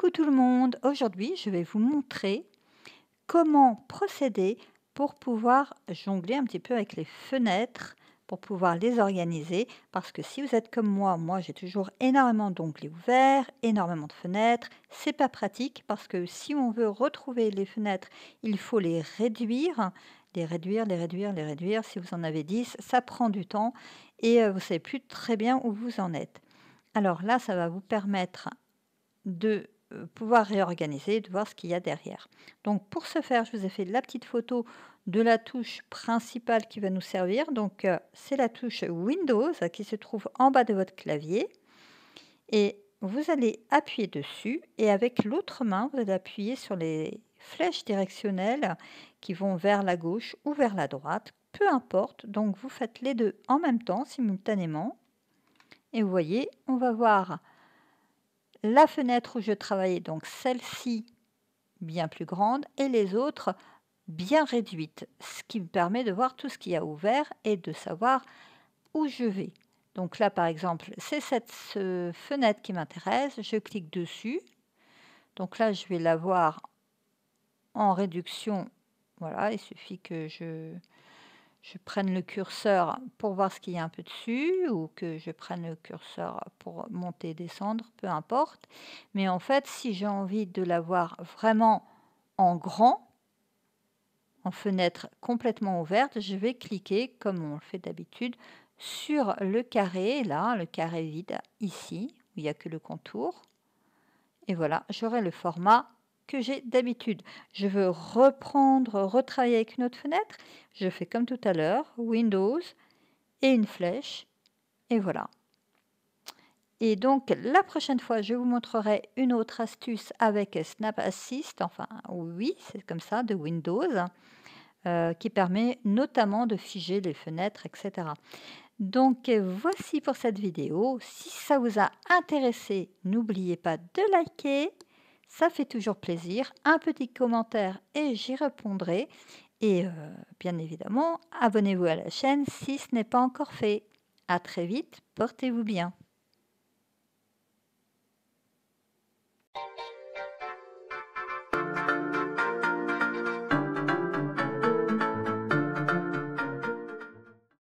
Coucou tout le monde, aujourd'hui je vais vous montrer comment procéder pour pouvoir jongler un petit peu avec les fenêtres, pour pouvoir les organiser. Parce que si vous êtes comme moi j'ai toujours énormément d'onglets ouverts, énormément de fenêtres. C'est pas pratique parce que si on veut retrouver les fenêtres, il faut les réduire, les réduire, les réduire, les réduire. Si vous en avez 10, ça prend du temps et vous savez plus très bien où vous en êtes. Alors là, ça va vous permettre de pouvoir réorganiser, de voir ce qu'il y a derrière. Donc pour ce faire, je vous ai fait la petite photo de la touche principale qui va nous servir. Donc c'est la touche Windows qui se trouve en bas de votre clavier et vous allez appuyer dessus et avec l'autre main, vous allez appuyer sur les flèches directionnelles qui vont vers la gauche ou vers la droite, peu importe. Donc vous faites les deux en même temps, simultanément. Et vous voyez, on va voir la fenêtre où je travaillais, donc celle-ci bien plus grande et les autres bien réduites, ce qui me permet de voir tout ce qu'il y a ouvert et de savoir où je vais. Donc là, par exemple, c'est cette fenêtre qui m'intéresse, je clique dessus. Donc là, je vais la voir en réduction. Voilà, il suffit que je prenne le curseur pour voir ce qu'il y a un peu dessus ou que je prenne le curseur pour monter et descendre, peu importe. Mais en fait, si j'ai envie de la voir vraiment en grand, en fenêtre complètement ouverte, je vais cliquer, comme on le fait d'habitude, sur le carré, là, le carré vide, ici, où il n'y a que le contour. Et voilà, j'aurai le format que j'ai d'habitude. Je veux retravailler avec une autre fenêtre. Je fais comme tout à l'heure, Windows et une flèche. Et voilà. Et donc, la prochaine fois, je vous montrerai une autre astuce avec Snap Assist. Enfin, oui, c'est comme ça, de Windows, qui permet notamment de figer les fenêtres, etc. Donc, voici pour cette vidéo. Si ça vous a intéressé, n'oubliez pas de liker. Ça fait toujours plaisir. Un petit commentaire et j'y répondrai. Et bien évidemment, abonnez-vous à la chaîne si ce n'est pas encore fait. À très vite, portez-vous bien.